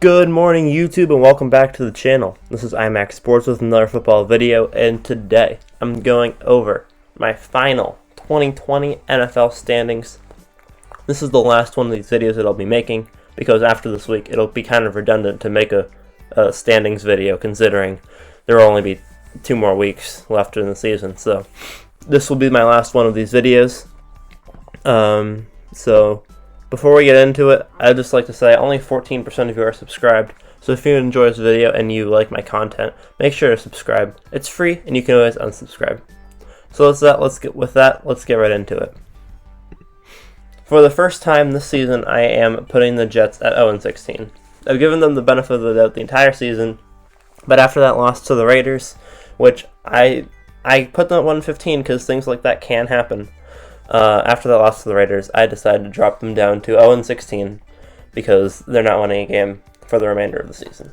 Good morning, YouTube, and welcome back to the channel. This is iMac Sports with another football video, and today I'm going over my final 2020 NFL standings. This is the last one of these videos that I'll be making, because after this week it'll be kind of redundant to make a standings video, considering there will only be 2 more weeks left in the season. So this will be my last one of these videos. So before we get into it, I'd just like to say only 14% of you are subscribed. So if you enjoy this video and you like my content, make sure to subscribe. It's free and you can always unsubscribe. So let's get right into it. For the first time this season, I am putting the Jets at 0-16. I've given them the benefit of the doubt the entire season, but after that loss to the Raiders, which I put them at 1-15 because things like that can happen. After that loss to the Raiders, I decided to drop them down to 0-16 because they're not winning a game for the remainder of the season.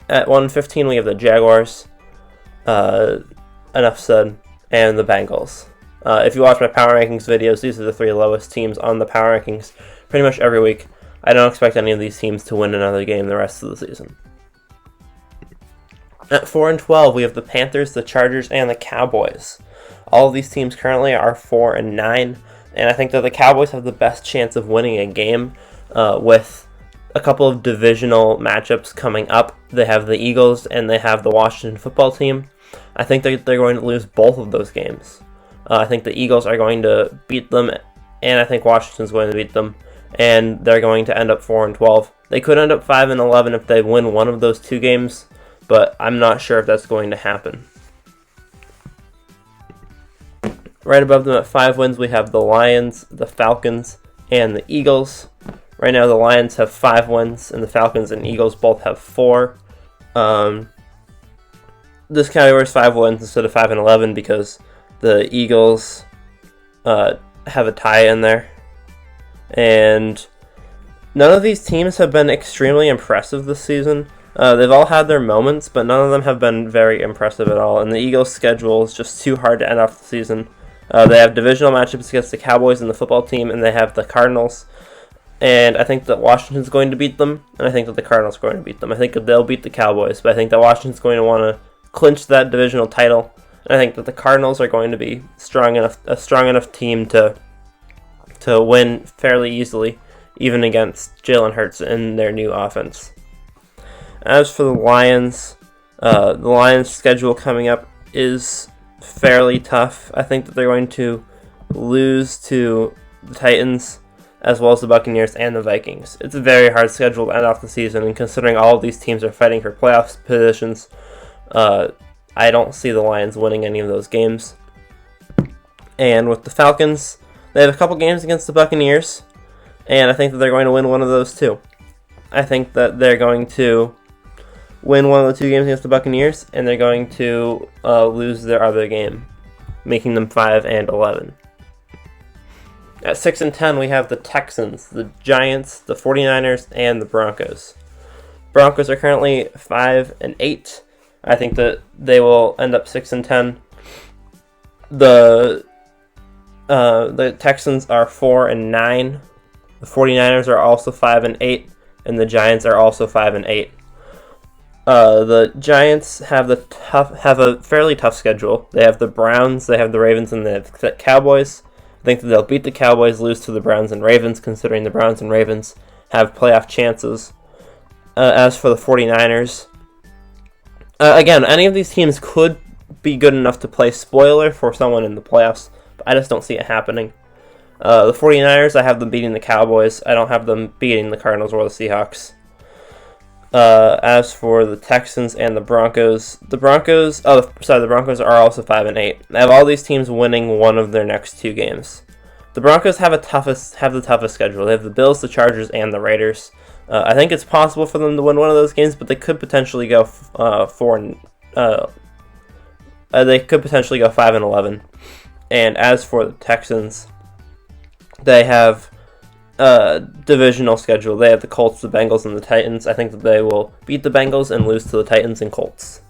At 1-15, we have the Jaguars, enough said, and the Bengals. If you watch my power rankings videos, these are the 3 lowest teams on the power rankings pretty much every week. I don't expect any of these teams to win another game the rest of the season. At 4-12, we have the Panthers, the Chargers, and the Cowboys. All of these teams currently are 4-9, and I think that the Cowboys have the best chance of winning a game with a couple of divisional matchups coming up. They have the Eagles and they have the Washington football team. I think they're going to lose both of those games. I think the Eagles are going to beat them, and I think Washington's going to beat them, and they're going to end up 4-12. They could end up 5-11 if they win one of those 2 games, but I'm not sure if that's going to happen. Right above them at 5 wins, we have the Lions, the Falcons, and the Eagles. Right now, the Lions have 5 wins, and the Falcons and Eagles both have 4. This category is 5 wins instead of 5-11 because the Eagles have a tie in there. And none of these teams have been extremely impressive this season. They've all had their moments, but none of them have been very impressive at all. And the Eagles' schedule is just too hard to end off the season. They have divisional matchups against the Cowboys and the football team, and they have the Cardinals. And I think that Washington's going to beat them, and I think that the Cardinals are going to beat them. I think that they'll beat the Cowboys, but I think that Washington's going to want to clinch that divisional title. And I think that the Cardinals are going to be a strong enough team to win fairly easily, even against Jalen Hurts and their new offense. As for the Lions schedule coming up is fairly tough. I think that they're going to lose to the Titans as well as the Buccaneers and the Vikings. It's a very hard schedule to end off the season, and considering all of these teams are fighting for playoff positions, I don't see the Lions winning any of those games. And with the Falcons, they have a couple games against the Buccaneers, and I think that they're going to win one of those too. I think that they're going to win one of the 2 games against the Buccaneers, and they're going to lose their other game, making them 5-11. At 6-10, we have the Texans, the Giants, the 49ers, and the Broncos. Broncos are currently 5-8. I think that they will end up 6-10. The Texans are 4-9. The 49ers are also 5-8, and the Giants are also 5-8. The Giants have a fairly tough schedule. They have the Browns, they have the Ravens, and they have the Cowboys. I think that they'll beat the Cowboys, lose to the Browns and Ravens, considering the Browns and Ravens have playoff chances. As for the 49ers, again, any of these teams could be good enough to play spoiler for someone in the playoffs, but I just don't see it happening. The 49ers, I have them beating the Cowboys. I don't have them beating the Cardinals or the Seahawks. As for the Texans and the Broncos, the Broncos are also 5-8. I have all these teams winning one of their next 2 games. The Broncos have the toughest schedule. They have the Bills, the Chargers, and the Raiders. I think it's possible for them to win one of those games, but they could potentially go 5-11. And as for the Texans, they have divisional schedule. They have the Colts, the Bengals, and the Titans. I think that they will beat the Bengals and lose to the Titans and Colts.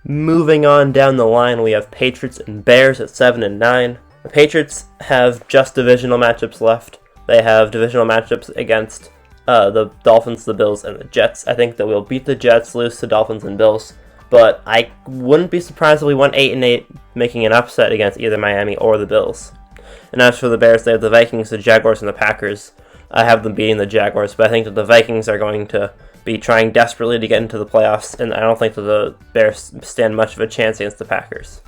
Moving on down the line, we have Patriots and Bears at 7-9. The Patriots have just divisional matchups left. They have divisional matchups against the Dolphins, the Bills, and the Jets. I think that we'll beat the Jets, lose to Dolphins and Bills, but I wouldn't be surprised if we went 8-8, making an upset against either Miami or the Bills. And as for the Bears, they have the Vikings, the Jaguars, and the Packers. I have them beating the Jaguars, but I think that the Vikings are going to be trying desperately to get into the playoffs, and I don't think that the Bears stand much of a chance against the Packers.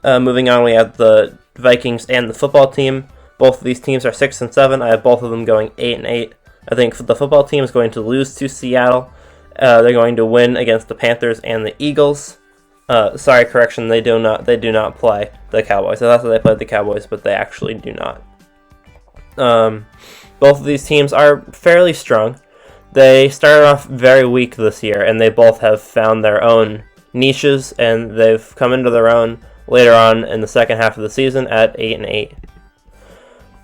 Moving on, we have the Vikings and the football team. Both of these teams are 6-7. I have both of them going 8-8. I think the football team is going to lose to Seattle. They're going to win against the Panthers and the Eagles. Sorry, correction, they do not play the Cowboys. I thought that they played the Cowboys, but they actually do not. Both of these teams are fairly strong. They started off very weak this year, and they both have found their own niches, and they've come into their own later on in the second half of the season at 8-8.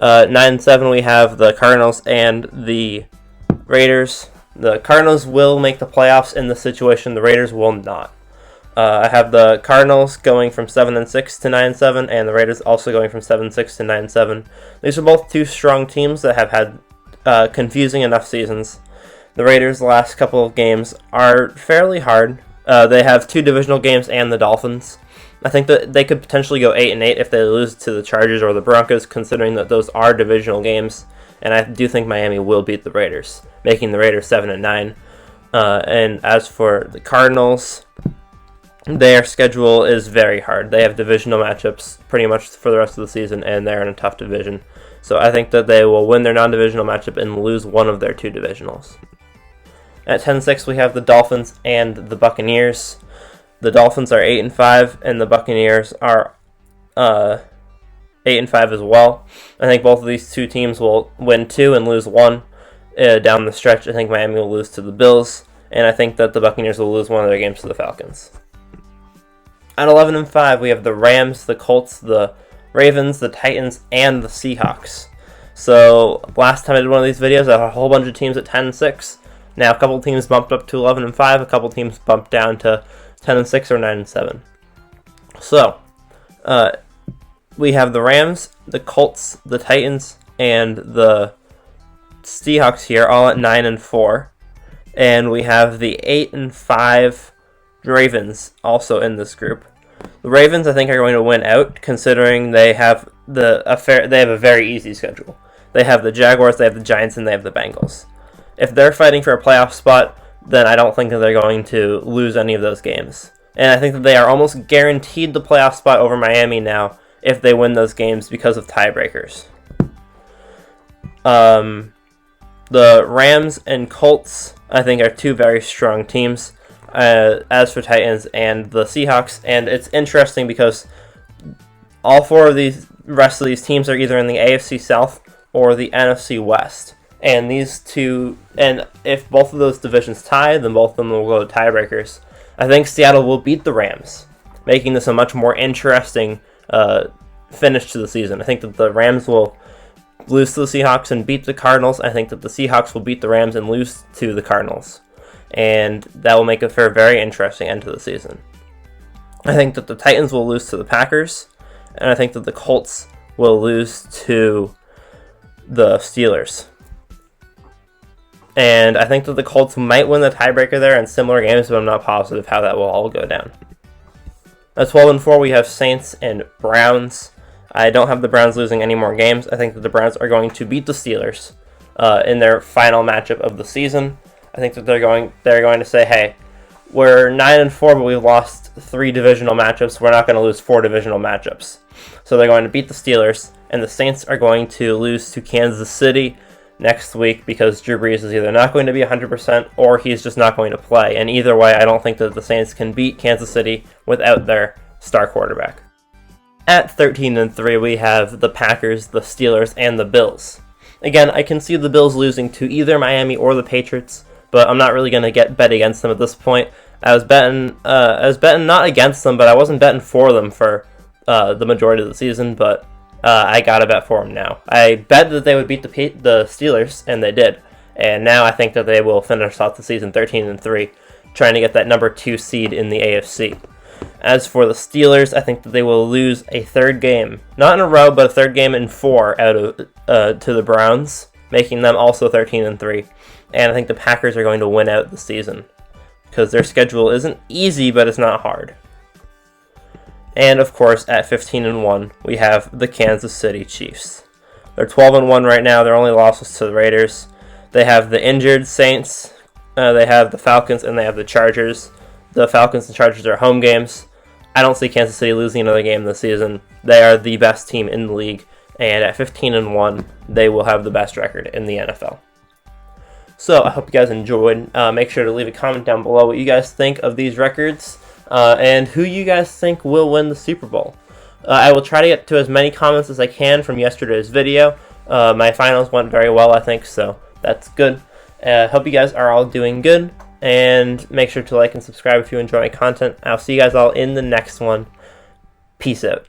9-7, we have the Cardinals and the Raiders. The Cardinals will make the playoffs in this situation. The Raiders will not. I have the Cardinals going from 7-6 to 9-7, and the Raiders also going from 7-6 to 9-7. These are both two strong teams that have had confusing enough seasons. The Raiders' last couple of games are fairly hard. They have two divisional games and the Dolphins. I think that they could potentially go 8-8 if they lose to the Chargers or the Broncos, considering that those are divisional games. And I do think Miami will beat the Raiders, making the Raiders 7-9. And as for the Cardinals, their schedule is very hard. They have divisional matchups pretty much for the rest of the season, and they're in a tough division. So I think that they will win their non-divisional matchup and lose one of their two divisionals. At 10-6, we have the Dolphins and the Buccaneers. The Dolphins are 8-5, and the Buccaneers are 8-5 as well. I think both of these two teams will win 2 and lose 1 down the stretch. I think Miami will lose to the Bills, and I think that the Buccaneers will lose one of their games to the Falcons. At 11-5, we have the Rams, the Colts, the Ravens, the Titans, and the Seahawks. So last time I did one of these videos, I had a whole bunch of teams at 10-6. Now a couple teams bumped up to 11-5, a couple teams bumped down to 10-6 or 9-7. So, we have the Rams, the Colts, the Titans, and the Seahawks here, all at 9-4. And we have the 8-5 Ravens also in this group. The Ravens, I think, are going to win out, considering they have a very easy schedule. They have the Jaguars, they have the Giants, and they have the Bengals. If they're fighting for a playoff spot, then I don't think that they're going to lose any of those games. And I think that they are almost guaranteed the playoff spot over Miami now if they win those games because of tiebreakers. The Rams and Colts, I think, are two very strong teams. As for Titans and the Seahawks, and it's interesting because all four of these rest of these teams are either in the AFC South or the NFC West. And these two, and if both of those divisions tie, then both of them will go to tiebreakers. I think Seattle will beat the Rams, making this a much more interesting finish to the season. I think that the Rams will lose to the Seahawks and beat the Cardinals. I think that the Seahawks will beat the Rams and lose to the Cardinals. And that will make it for a very interesting end to the season. I think that the Titans will lose to the Packers, and I think that the Colts will lose to the Steelers. And I think that the Colts might win the tiebreaker there in similar games, but I'm not positive how that will all go down. At 12-4, we have Saints and Browns. I don't have the Browns losing any more games. I think that the Browns are going to beat the Steelers in their final matchup of the season. I think that they're going to say, hey, we're 9-4, but we've lost 3 divisional matchups. We're not going to lose 4 divisional matchups. So they're going to beat the Steelers, and the Saints are going to lose to Kansas City next week because Drew Brees is either not going to be 100% or he's just not going to play. And either way, I don't think that the Saints can beat Kansas City without their star quarterback. At 13-3, we have the Packers, the Steelers, and the Bills. Again, I can see the Bills losing to either Miami or the Patriots, but I'm not really going to bet against them at this point. I was betting not against them, but I wasn't betting for them for the majority of the season, but I got to bet for them now. I bet that they would beat the Steelers, and they did. And now I think that they will finish off the season 13-3, trying to get that number 2 seed in the AFC. As for the Steelers, I think that they will lose a third game, not in a row, but a third game in 4 out of to the Browns. making them also 13-3. And I think the Packers are going to win out the season because their schedule isn't easy, but it's not hard. And of course, at 15-1, we have the Kansas City Chiefs. They're 12-1 right now. Their only loss was to the Raiders. They have the injured Saints. They have the Falcons, and they have the Chargers. The Falcons and Chargers are home games. I don't see Kansas City losing another game this season. They are the best team in the league, and at 15-1, they will have the best record in the NFL. So I hope you guys enjoyed. Make sure to leave a comment down below what you guys think of these records and who you guys think will win the Super Bowl. I will try to get to as many comments as I can from yesterday's video. My finals went very well, I think, so that's good. Hope you guys are all doing good, and make sure to like and subscribe if you enjoy my content. I'll see you guys all in the next one. Peace out.